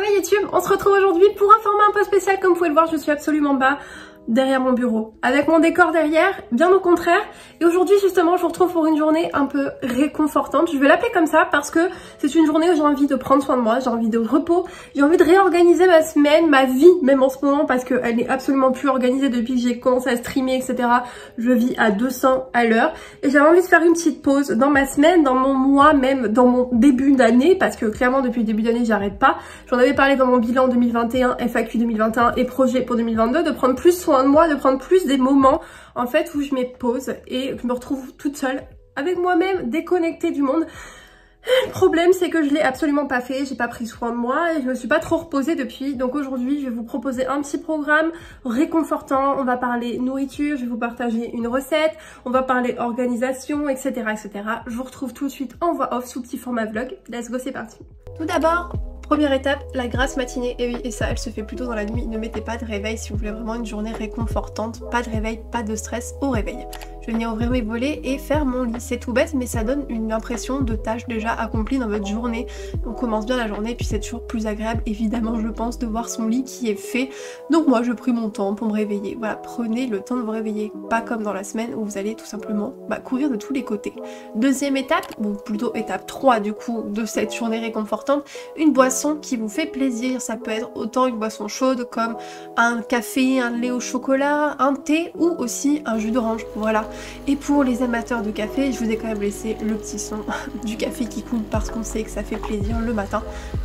Salut YouTube, on se retrouve aujourd'hui pour un format un peu spécial. Comme vous pouvez le voir, je suis absolument pas derrière mon bureau, avec mon décor derrière, bien au contraire. Et aujourd'hui justement, je vous retrouve pour une journée un peu réconfortante. Je vais l'appeler comme ça parce que c'est une journée où j'ai envie de prendre soin de moi, j'ai envie de repos, j'ai envie de réorganiser ma semaine, ma vie, même en ce moment, parce qu'elle n'est absolument plus organisée depuis que j'ai commencé à streamer, etc. Je vis à 200 à l'heure. Et j'avais envie de faire une petite pause dans ma semaine, dans mon mois, même dans mon début d'année, parce que clairement depuis le début d'année, j'arrête pas. J'en avais parlé dans mon bilan 2021, FAQ 2021 et projet pour 2022, de prendre plus soin de moi, de prendre plus des moments en fait où je mets pause et je me retrouve toute seule avec moi-même, déconnectée du monde. Le problème c'est que je l'ai absolument pas fait, j'ai pas pris soin de moi et je me suis pas trop reposée depuis. Donc aujourd'hui je vais vous proposer un petit programme réconfortant. On va parler nourriture, je vais vous partager une recette, on va parler organisation, etc., etc. Je vous retrouve tout de suite en voix off sous petit format vlog. Let's go, c'est parti. Tout d'abord, première étape, la grasse matinée. Et oui, et ça, elle se fait plutôt dans la nuit. Ne mettez pas de réveil si vous voulez vraiment une journée réconfortante. Pas de réveil, pas de stress au réveil. Je vais venir ouvrir mes volets et faire mon lit. C'est tout bête, mais ça donne une impression de tâche déjà accomplie dans votre journée. On commence bien la journée, puis c'est toujours plus agréable, évidemment, je pense, de voir son lit qui est fait. Donc moi, je pris mon temps pour me réveiller. Voilà, prenez le temps de vous réveiller. Pas comme dans la semaine où vous allez tout simplement courir de tous les côtés. Deuxième étape, bon, plutôt étape 3 du coup, de cette journée réconfortante, une boisson qui vous fait plaisir. Ça peut être autant une boisson chaude comme un café, un lait au chocolat, un thé ou aussi un jus d'orange. Voilà. Et pour les amateurs de café, je vous ai quand même laissé le petit son du café qui coule parce qu'on sait que ça fait plaisir le matin.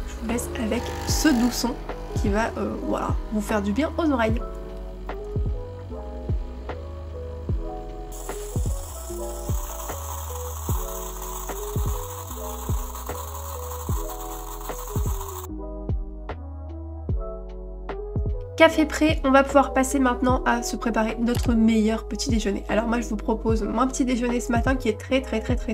Je vous laisse avec ce doux son qui va voilà, vous faire du bien aux oreilles. Café prêt, on va pouvoir passer maintenant à se préparer notre meilleur petit déjeuner. Alors moi je vous propose mon petit déjeuner ce matin qui est très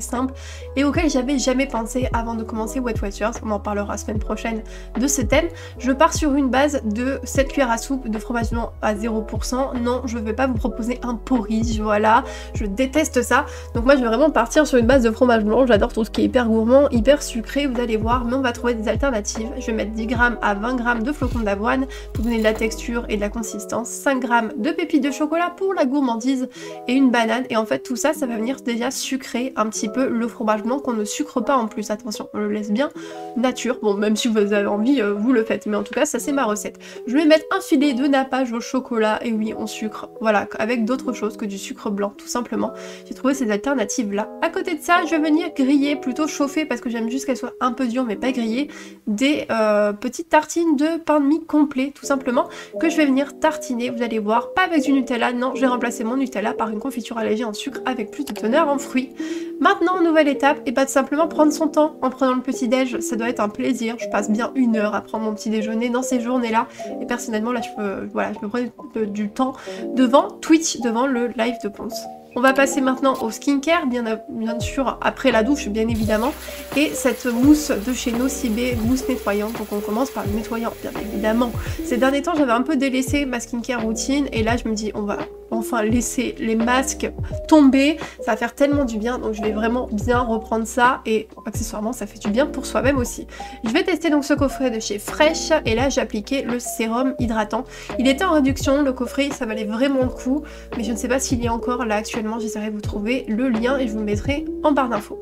simple et auquel j'avais jamais pensé avant de commencer Weight Watchers. On en parlera la semaine prochaine de ce thème. Je pars sur une base de 7 cuillères à soupe de fromage blanc à 0%. Non, je vais pas vous proposer un porridge, voilà, je déteste ça. Donc moi je vais vraiment partir sur une base de fromage blanc. J'adore tout ce qui est hyper gourmand, hyper sucré, vous allez voir, mais on va trouver des alternatives. Je vais mettre 10 g à 20 g de flocons d'avoine pour donner de la texture et de la consistance, 5 g de pépites de chocolat pour la gourmandise et une banane. Et en fait tout ça, ça va venir déjà sucrer un petit peu le fromage blanc qu'on ne sucre pas en plus. Attention, on le laisse bien nature. Bon, même si vous avez envie, vous le faites. Mais en tout cas, ça c'est ma recette. Je vais mettre un filet de nappage au chocolat. Et oui, on sucre, voilà, avec d'autres choses que du sucre blanc, tout simplement. J'ai trouvé ces alternatives là. À côté de ça, je vais venir griller, plutôt chauffer parce que j'aime juste qu'elle soit un peu dure mais pas grillée, des petites tartines de pain de mie complet, tout simplement, que je vais venir tartiner, vous allez voir, pas avec du Nutella, non, je vais remplacer mon Nutella par une confiture allégée en sucre avec plus de teneur en fruits. Maintenant, nouvelle étape, et pas de simplement prendre son temps en prenant le petit déj, ça doit être un plaisir, je passe bien 1 heure à prendre mon petit déjeuner dans ces journées-là, et personnellement là je peux prendre du temps devant Twitch, devant le live de Ponce. On va passer maintenant au skincare, bien sûr après la douche bien évidemment, et cette mousse de chez Nocibé, mousse nettoyante. Donc on commence par le nettoyant bien évidemment. Ces derniers temps j'avais un peu délaissé ma skincare routine et là je me dis on va enfin laisser les masques tomber, ça va faire tellement du bien, donc je vais vraiment bien reprendre ça et accessoirement ça fait du bien pour soi-même aussi. Je vais tester donc ce coffret de chez Fresh et là j'ai appliqué le sérum hydratant. Il était en réduction, le coffret ça valait vraiment le coup, mais je ne sais pas s'il y a encore là actuellement, j'essaierai de vous trouver le lien et je vous le mettrai en barre d'infos.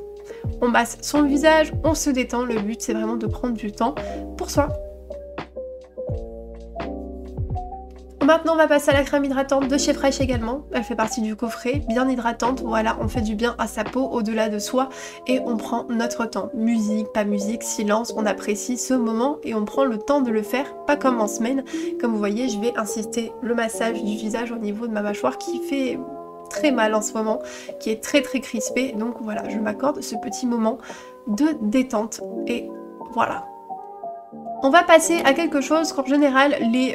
On masse son visage, on se détend, le but c'est vraiment de prendre du temps pour soi. Maintenant on va passer à la crème hydratante de chez Fresh également, elle fait partie du coffret, bien hydratante, voilà, on fait du bien à sa peau au-delà de soi et on prend notre temps. Musique, pas musique, silence, on apprécie ce moment et on prend le temps de le faire, pas comme en semaine. Comme vous voyez, je vais insister le massage du visage au niveau de ma mâchoire qui fait très mal en ce moment, qui est très crispé, donc voilà, je m'accorde ce petit moment de détente et voilà. On va passer à quelque chose qu'en général les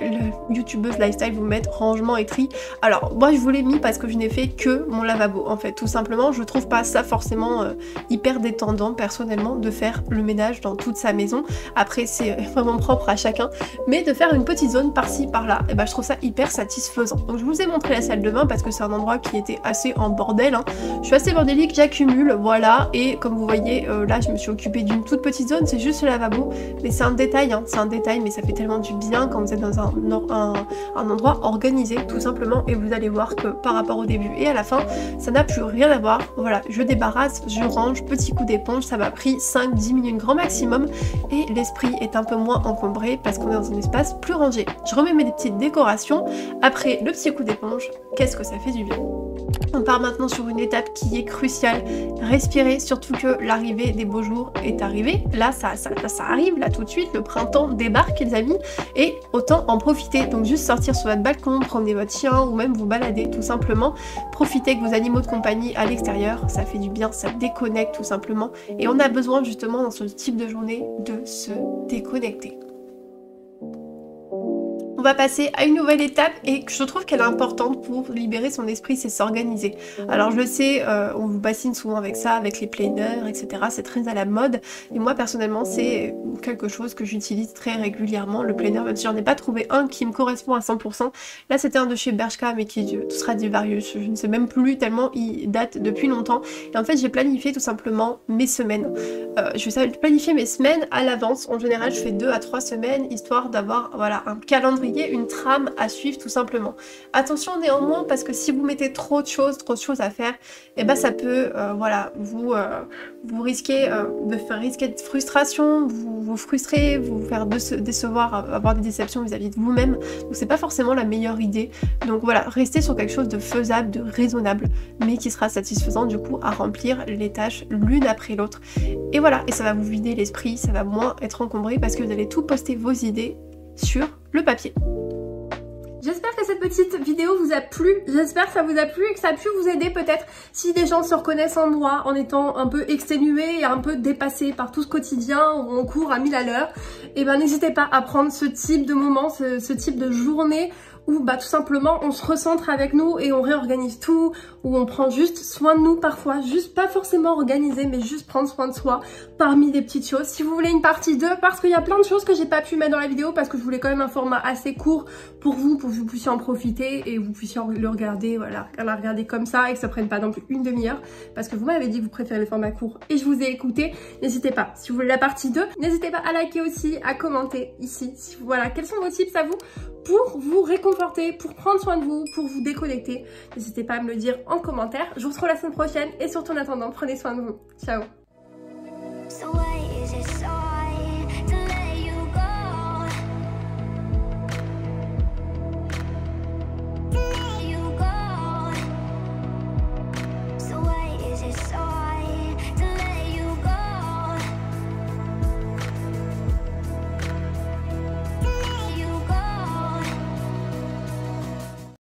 youtubeuses lifestyle vous mettent rangement et tri. Alors moi je vous l'ai mis parce que je n'ai fait que mon lavabo en fait, tout simplement. Je trouve pas ça forcément hyper détendant personnellement de faire le ménage dans toute sa maison. Après c'est vraiment propre à chacun, mais de faire une petite zone par-ci par-là, et ben je trouve ça hyper satisfaisant. Donc je vous ai montré la salle de bain parce que c'est un endroit qui était assez en bordel, hein. Je suis assez bordélique, j'accumule, voilà, et comme vous voyez là je me suis occupée d'une toute petite zone, c'est juste le lavabo, mais c'est un détail bien, c'est un détail mais ça fait tellement du bien quand vous êtes dans un endroit organisé tout simplement, et vous allez voir que par rapport au début et à la fin, ça n'a plus rien à voir. Voilà, je débarrasse, je range, petit coup d'éponge, ça m'a pris 5-10 minutes grand maximum et l'esprit est un peu moins encombré parce qu'on est dans un espace plus rangé. Je remets mes petites décorations, après le petit coup d'éponge, qu'est-ce que ça fait du bien. On part maintenant sur une étape qui est cruciale, respirer, surtout que l'arrivée des beaux jours est arrivée. Là ça arrive, là tout de suite, le printemps débarque les amis, et autant en profiter. Donc juste sortir sur votre balcon, promener votre chien ou même vous balader tout simplement, profiter avec vos animaux de compagnie à l'extérieur, ça fait du bien, ça déconnecte tout simplement, et on a besoin justement dans ce type de journée de se déconnecter. On va passer à une nouvelle étape et je trouve qu'elle est importante pour libérer son esprit, c'est s'organiser. Alors je le sais, on vous bassine souvent avec ça, avec les planners, etc. C'est très à la mode. Et moi personnellement, c'est quelque chose que j'utilise très régulièrement, le planner, même si j'en ai pas trouvé un qui me correspond à 100%. Là c'était un de chez Bershka, mais qui sera Divarius, je ne sais même plus tellement il date depuis longtemps. Et en fait j'ai planifié tout simplement mes semaines. Je vais planifier mes semaines à l'avance. En général je fais 2 à 3 semaines, histoire d'avoir voilà, un calendrier, une trame à suivre tout simplement. Attention néanmoins, parce que si vous mettez trop de choses à faire, et ben ça peut voilà, vous risquez de faire risquer de frustration, vous frustrer, vous faire décevoir, avoir des déceptions vis-à-vis de vous-même. Donc c'est pas forcément la meilleure idée. Donc voilà, restez sur quelque chose de faisable, de raisonnable, mais qui sera satisfaisant du coup à remplir les tâches l'une après l'autre. Et voilà, et ça va vous vider l'esprit, ça va moins être encombré parce que vous allez tout poster vos idées sur le papier. J'espère que cette petite vidéo vous a plu, j'espère que ça vous a plu et que ça a pu vous aider peut-être si des gens se reconnaissent en moi en étant un peu exténués et un peu dépassés par tout ce quotidien où on court à 1000 à l'heure. Et ben n'hésitez pas à prendre ce type de moment, ce type de journée où bah tout simplement on se recentre avec nous et on réorganise tout, où on prend juste soin de nous parfois, juste pas forcément organiser mais juste prendre soin de soi parmi des petites choses. Si vous voulez une partie 2, parce qu'il y a plein de choses que j'ai pas pu mettre dans la vidéo parce que je voulais quand même un format assez court pour que vous puissiez en profiter et vous puissiez le regarder, voilà, la regarder comme ça et que ça prenne pas non plus une demi-heure, parce que vous m'avez dit que vous préférez les formats courts et je vous ai écouté. N'hésitez pas, si vous voulez la partie 2, n'hésitez pas à liker aussi, à commenter ici, voilà, quels sont vos tips à vous pour vous réconforter, pour prendre soin de vous, pour vous déconnecter. N'hésitez pas à me le dire en commentaire. Je vous retrouve la semaine prochaine et surtout en attendant, prenez soin de vous. Ciao.